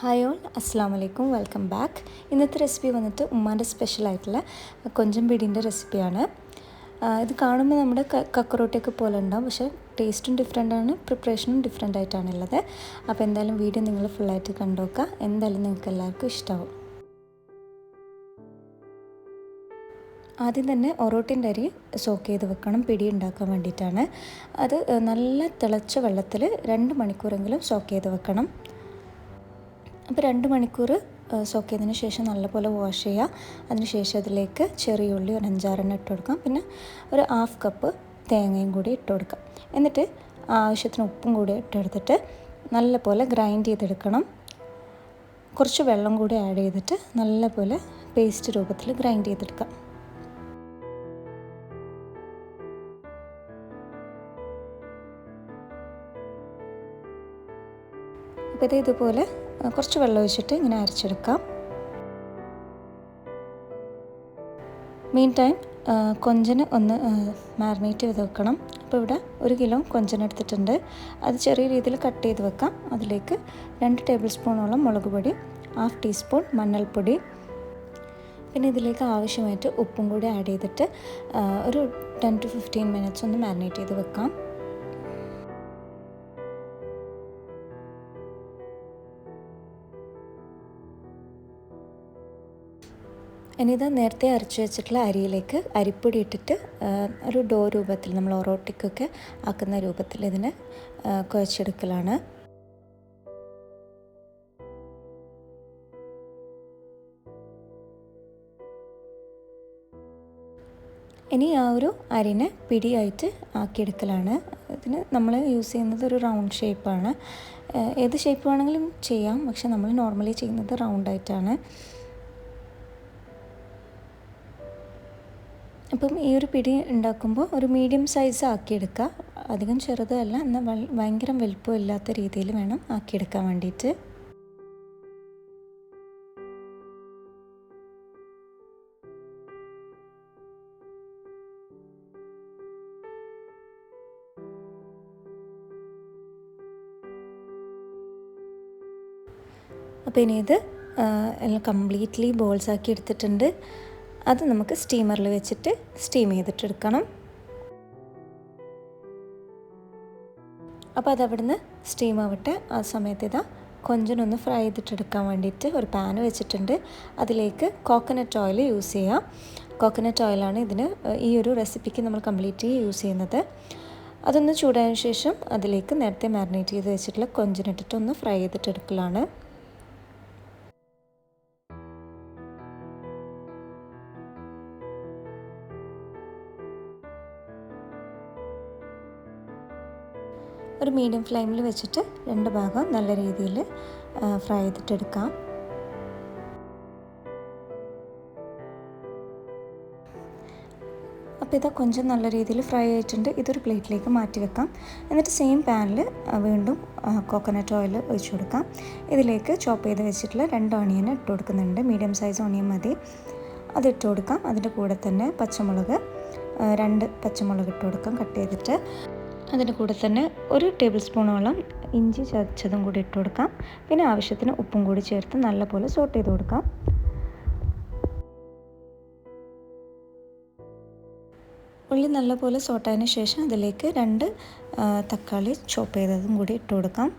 Hi all, അസ്സാം വലൈക്കും, welcome back. ഇന്നത്തെ റെസിപ്പി വന്നിട്ട് ഉമ്മാൻ്റെ സ്പെഷ്യലായിട്ടുള്ള കൊഞ്ചം പിടീൻ്റെ റെസിപ്പിയാണ്. ഇത് കാണുമ്പോൾ നമ്മുടെ കക്കറോട്ടിയൊക്കെ പോലെ ഉണ്ടാവും, പക്ഷേ ടേസ്റ്റും ഡിഫറെൻ്റാണ്, പ്രിപ്പറേഷനും ഡിഫറെൻ്റ് ആയിട്ടാണുള്ളത്. അപ്പോൾ എന്തായാലും വീഡിയോ നിങ്ങൾ ഫുള്ളായിട്ട് കണ്ടുനോക്കുക, എന്തായാലും നിങ്ങൾക്ക് എല്ലാവർക്കും ഇഷ്ടമാവും. ആദ്യം തന്നെ ഒറോട്ടിൻ്റെ അരി സോക്ക് ചെയ്ത് വെക്കണം, പിടി ഉണ്ടാക്കാൻ വേണ്ടിയിട്ടാണ്. അത് നല്ല തിളച്ച വെള്ളത്തിൽ 2 മണിക്കൂറെങ്കിലും സോക്ക് ചെയ്ത് വെക്കണം. അപ്പോൾ 2 മണിക്കൂർ സോക്ക് ചെയ്തതിന് ശേഷം നല്ലപോലെ വാഷ് ചെയ്യുക. അതിനുശേഷം അതിലേക്ക് ചെറിയ ഉള്ളി ഒരു 5-6 ഇട്ട് കൊടുക്കാം. പിന്നെ ഒരു 1/2 കപ്പ് തേങ്ങയും കൂടി ഇട്ട് കൊടുക്കാം. എന്നിട്ട് ആവശ്യത്തിന് ഉപ്പും കൂടി ഇട്ടെടുത്തിട്ട് നല്ലപോലെ ഗ്രൈൻഡ് ചെയ്തെടുക്കണം. കുറച്ച് വെള്ളം കൂടി ആഡ് ചെയ്തിട്ട് നല്ലപോലെ പേസ്റ്റ് രൂപത്തിൽ ഗ്രൈൻഡ് ചെയ്തെടുക്കാം. അപ്പോൾ ഇതുപോലെ കുറച്ച് വെള്ളം ഒഴിച്ചിട്ട് ഇങ്ങനെ അരച്ചെടുക്കാം. മീൻ ടൈം കൊഞ്ചന് ഒന്ന് മാരിനേറ്റ് ചെയ്ത് വെക്കണം. അപ്പോൾ ഇവിടെ 1 കിലോ കൊഞ്ചൻ എടുത്തിട്ടുണ്ട്. അത് ചെറിയ രീതിയിൽ കട്ട് ചെയ്ത് വെക്കാം. അതിലേക്ക് 2 ടേബിൾ സ്പൂണോളം മുളക് പൊടി, 1/2 ടീസ്പൂൺ മഞ്ഞൾപ്പൊടി, പിന്നെ ഇതിലേക്ക് ആവശ്യമായിട്ട് ഉപ്പും കൂടി ആഡ് ചെയ്തിട്ട് ഒരു 10 to 15 മിനിറ്റ്സ് ഒന്ന് മാരിനേറ്റ് ചെയ്ത് വെക്കാം. ഇനി ഇത് നേരത്തെ അരച്ച് വെച്ചിട്ടുള്ള അരിയിലേക്ക് അരിപ്പൊടി ഇട്ടിട്ട് ഒരു ഡോ രൂപത്തിൽ, നമ്മൾ ഒറോട്ടിക്കൊക്കെ ആക്കുന്ന രൂപത്തിൽ ഇതിനെ കുഴച്ചെടുക്കലാണ്. ഇനി ആ ഒരു അരിനെ പിടിയായിട്ട് ആക്കിയെടുക്കലാണ്. ഇതിന് നമ്മൾ യൂസ് ചെയ്യുന്നത് ഒരു റൗണ്ട് ഷേപ്പാണ്. ഏത് ഷേപ്പ് വേണമെങ്കിലും ചെയ്യാം, പക്ഷെ നമ്മൾ നോർമലി ചെയ്യുന്നത് റൗണ്ടായിട്ടാണ്. അപ്പം ഈ ഒരു പിടി ഉണ്ടാക്കുമ്പോൾ ഒരു മീഡിയം സൈസ് ആക്കിയെടുക്കുക. അധികം ചെറുതല്ല, എന്നാൽ ഭയങ്കര വലുപ്പം ഇല്ലാത്ത രീതിയിൽ വേണം ആക്കിയെടുക്കാൻ വേണ്ടിയിട്ട്. അപ്പോൾ ഇനി ഇത് എല്ലാം കംപ്ലീറ്റ്ലി ബോൾസ് ആക്കി എടുത്തിട്ടുണ്ട്. അത് നമുക്ക് സ്റ്റീമറിൽ വെച്ചിട്ട് സ്റ്റീം ചെയ്തിട്ടെടുക്കണം. അപ്പോൾ അതവിടുന്ന് സ്റ്റീം ആവട്ടെ. ആ സമയത്ത് ഇതാ കൊഞ്ചനൊന്ന് ഫ്രൈ ചെയ്തിട്ടെടുക്കാൻ വേണ്ടിയിട്ട് ഒരു പാൻ വെച്ചിട്ടുണ്ട്. അതിലേക്ക് കോക്കനട്ട് ഓയിൽ യൂസ് ചെയ്യാം. കോക്കനട്ട് ഓയിലാണ് ഇതിന് ഈ ഒരു റെസിപ്പിക്ക് നമ്മൾ കംപ്ലീറ്റ്ലി യൂസ് ചെയ്യുന്നത്. അതൊന്ന് ചൂടായതിനു ശേഷം അതിലേക്ക് നേരത്തെ മാരിനേറ്റ് ചെയ്ത് വെച്ചിട്ടുള്ള കൊഞ്ചനിട്ടിട്ട് ഒന്ന് ഫ്രൈ ചെയ്തിട്ടെടുക്കലാണ്. ഒരു മീഡിയം ഫ്ലെയിമിൽ വെച്ചിട്ട് 2 ഭാഗം നല്ല രീതിയിൽ ഫ്രൈ ചെയ്തിട്ടെടുക്കാം. അപ്പോൾ ഇത് കൊഞ്ചം നല്ല രീതിയിൽ ഫ്രൈ ആയിട്ടുണ്ട്. ഇതൊരു പ്ലേറ്റിലേക്ക് മാറ്റി വെക്കാം. എന്നിട്ട് സെയിം പാനിൽ വീണ്ടും കോക്കനട്ട് ഓയിൽ ഒഴിച്ച് കൊടുക്കാം. ഇതിലേക്ക് ചോപ്പ് ചെയ്ത് വെച്ചിട്ടുള്ള 2 ഓണിയൻ ഇട്ട് കൊടുക്കുന്നുണ്ട്. മീഡിയം സൈസ് ഓണിയൻ മതി. അതിട്ട് കൊടുക്കാം. അതിൻ്റെ കൂടെ തന്നെ പച്ചമുളക് 2 പച്ചമുളക് ഇട്ട് കൊടുക്കാം കട്ട് ചെയ്തിട്ട്. അതിൻ്റെ കൂടെ തന്നെ 1 ടേബിൾ സ്പൂണോളം ഇഞ്ചി ചതച്ചതും കൂടി ഇട്ട് കൊടുക്കാം. പിന്നെ ആവശ്യത്തിന് ഉപ്പും കൂടി ചേർത്ത് നല്ലപോലെ സോട്ട് ചെയ്ത് കൊടുക്കാം. ഉള്ളി നല്ലപോലെ സോട്ടായതിന് ശേഷം അതിലേക്ക് 2 തക്കാളി ചോപ്പ് ചെയ്തതും കൂടി ഇട്ട് കൊടുക്കാം.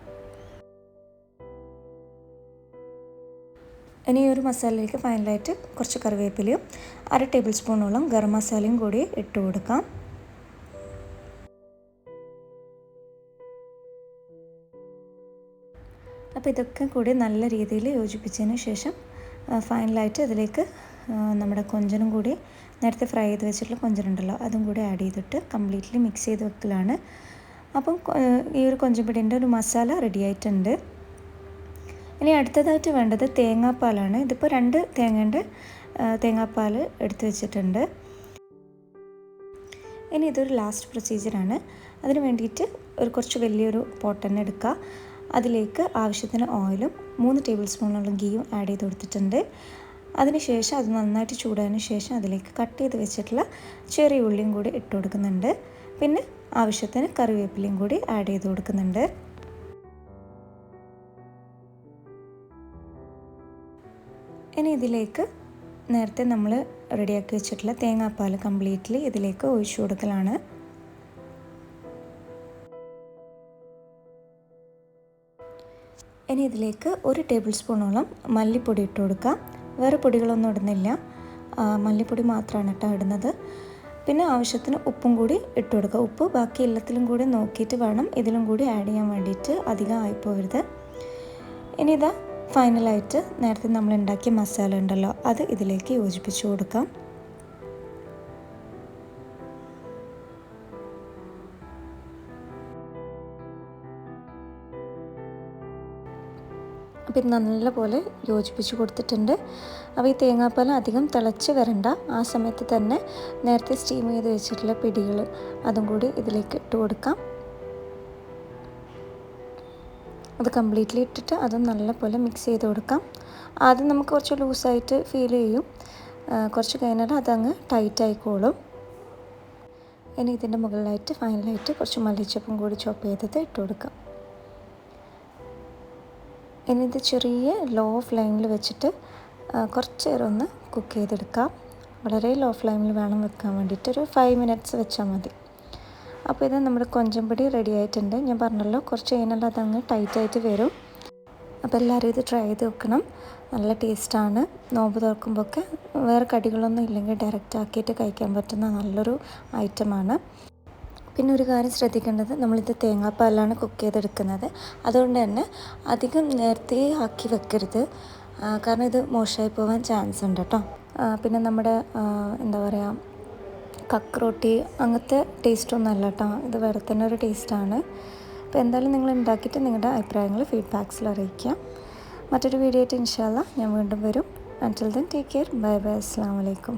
ഇനി ഒരു മസാലയിലേക്ക് ഫൈനലായിട്ട് കുറച്ച് കറിവേപ്പിലയും 1/2 ടേബിൾ സ്പൂണോളം ഗരം മസാലയും കൂടി ഇട്ട് കൊടുക്കാം. അപ്പോൾ ഇതൊക്കെ കൂടി നല്ല രീതിയിൽ യോജിപ്പിച്ചതിന് ശേഷം ഫൈനലായിട്ട് അതിലേക്ക് നമ്മുടെ കൊഞ്ചനും കൂടി നേരത്തെ ഫ്രൈ ചെയ്ത് വെച്ചിട്ടുള്ള കൊഞ്ചനുണ്ടല്ലോ അതും കൂടി ആഡ് ചെയ്തിട്ട് കംപ്ലീറ്റ്ലി മിക്സ് ചെയ്ത് വെക്കലാണ്. അപ്പം ഈ ഒരു കൊഞ്ചൻപിടീൻ്റെ ഒരു മസാല റെഡി ആയിട്ടുണ്ട്. ഇനി അടുത്തതായിട്ട് വേണ്ടത് തേങ്ങാപ്പാലാണ്. ഇതിപ്പോൾ 2 തേങ്ങേൻ്റെ തേങ്ങാപ്പാൽ എടുത്ത് വെച്ചിട്ടുണ്ട്. ഇനി ഇതൊരു ലാസ്റ്റ് പ്രൊസീജിയറാണ്. അതിന് വേണ്ടിയിട്ട് കുറച്ച് വലിയൊരു പോട്ട് തന്നെ എടുക്കുക. അതിലേക്ക് ആവശ്യത്തിന് ഓയിലും 3 ടേബിൾ സ്പൂണോളം ഗീയും ആഡ് ചെയ്ത് കൊടുത്തിട്ടുണ്ട്. അതിനുശേഷം അത് നന്നായിട്ട് ചൂടായതിന് ശേഷം അതിലേക്ക് കട്ട് ചെയ്ത് വെച്ചിട്ടുള്ള ചെറിയ ഉള്ളിയും കൂടി ഇട്ട് കൊടുക്കുന്നുണ്ട്. പിന്നെ ആവശ്യത്തിന് കറിവേപ്പിലയും കൂടി ആഡ് ചെയ്ത് കൊടുക്കുന്നുണ്ട്. ഇനി ഇതിലേക്ക് നേരത്തെ നമ്മൾ റെഡിയാക്കി വെച്ചിട്ടുള്ള തേങ്ങാപ്പാൽ കംപ്ലീറ്റ്ലി ഇതിലേക്ക് ഒഴിച്ചു കൊടുക്കലാണ്. ഇനി ഇതിലേക്ക് 1 ടേബിൾ സ്പൂണോളം മല്ലിപ്പൊടി ഇട്ട് കൊടുക്കാം. വേറെ പൊടികളൊന്നും ഇടുന്നില്ല, മല്ലിപ്പൊടി മാത്രമാണ് കേട്ടോ ഇടുന്നത്. പിന്നെ ആവശ്യത്തിന് ഉപ്പും കൂടി ഇട്ട് കൊടുക്കുക. ഉപ്പ് ബാക്കി എല്ലാത്തിലും കൂടി നോക്കിയിട്ട് വേണം ഇതിലും കൂടി ആഡ് ചെയ്യാൻ വേണ്ടിയിട്ട്, അധികം ആയിപ്പോകരുത്. ഇനി ഇതാ ഫൈനലായിട്ട് നേരത്തെ നമ്മൾ ഉണ്ടാക്കിയ മസാല ഉണ്ടല്ലോ, അത് ഇതിലേക്ക് യോജിപ്പിച്ച് കൊടുക്കാം. അപ്പോൾ ഇത് നല്ലപോലെ യോജിപ്പിച്ച് കൊടുത്തിട്ടുണ്ട്. അപ്പോൾ ഈ തേങ്ങാപ്പാൽ അധികം തിളച്ച് വരണ്ട. ആ സമയത്ത് തന്നെ നേരത്തെ സ്റ്റീം ചെയ്ത് വെച്ചിട്ടുള്ള പിടികൾ അതും കൂടി ഇതിലേക്ക് ഇട്ട് കൊടുക്കാം. അത് കംപ്ലീറ്റ്ലി ഇട്ടിട്ട് അതും നല്ലപോലെ മിക്സ് ചെയ്ത് കൊടുക്കാം. ആദ്യം നമുക്ക് കുറച്ച് ലൂസായിട്ട് ഫീൽ ചെയ്യും, കുറച്ച് കഴിഞ്ഞാൽ അതങ്ങ് ടൈറ്റ് ആയിക്കോളും. ഇനി ഇതിൻ്റെ മുകളിലായിട്ട് ഫൈനലായിട്ട് കുറച്ച് മല്ലിച്ചപ്പും കൂടി ചോപ്പ് ചെയ്തത് ഇട്ട് കൊടുക്കാം. ഇനി ഇത് ചെറിയ ലോ ഫ്ലെയിമിൽ വെച്ചിട്ട് കുറച്ച് നേരം ഒന്ന് കുക്ക് ചെയ്തെടുക്കാം. വളരെ ലോ ഫ്ലെയിമിൽ വേണം വെക്കാൻ വേണ്ടിയിട്ട്, ഒരു 5 മിനിറ്റ്സ് വെച്ചാൽ മതി. അപ്പോൾ ഇത് നമ്മുടെ കൊഞ്ചമ്പൊടി റെഡി ആയിട്ടുണ്ട്. ഞാൻ പറഞ്ഞല്ലോ കുറച്ച് കഴിഞ്ഞാൽ അതങ്ങ് ടൈറ്റായിട്ട് വരും. അപ്പോൾ എല്ലാവരും ഇത് ട്രൈ ചെയ്ത് വെക്കണം, നല്ല ടേസ്റ്റാണ്. നോമ്പ് തുറക്കുമ്പോഴൊക്കെ വേറെ കടികളൊന്നും ഇല്ലെങ്കിൽ ഡയറക്റ്റ് ആക്കിയിട്ട് കഴിക്കാൻ പറ്റുന്ന നല്ലൊരു ഐറ്റമാണ്. പിന്നെ ഒരു കാര്യം ശ്രദ്ധിക്കേണ്ടത്, നമ്മളിത് തേങ്ങാപ്പാലാണ് കുക്ക് ചെയ്തെടുക്കുന്നത്. അതുകൊണ്ട് തന്നെ അധികം നേരത്തെ ആക്കി വെക്കരുത്, കാരണം ഇത് മോശമായി പോകാൻ ചാൻസ് ഉണ്ട് കേട്ടോ. പിന്നെ നമ്മുടെ എന്താ പറയുക, കക്ക്റോട്ടി അങ്ങനത്തെ ടേസ്റ്റൊന്നും അല്ല കേട്ടോ, ഇത് വേറെ തന്നെ ഒരു ടേസ്റ്റാണ്. അപ്പോൾ എന്തായാലും നിങ്ങൾ ഉണ്ടാക്കിയിട്ട് നിങ്ങളുടെ അഭിപ്രായങ്ങൾ ഫീഡ്ബാക്സിൽ അറിയിക്കാം. മറ്റൊരു വീഡിയോ ആയിട്ട് ഇൻഷാ അല്ലാഹ് ഞാൻ വീണ്ടും വരും. Until then take care, bye bye, അസ്സലാമു അലൈക്കും.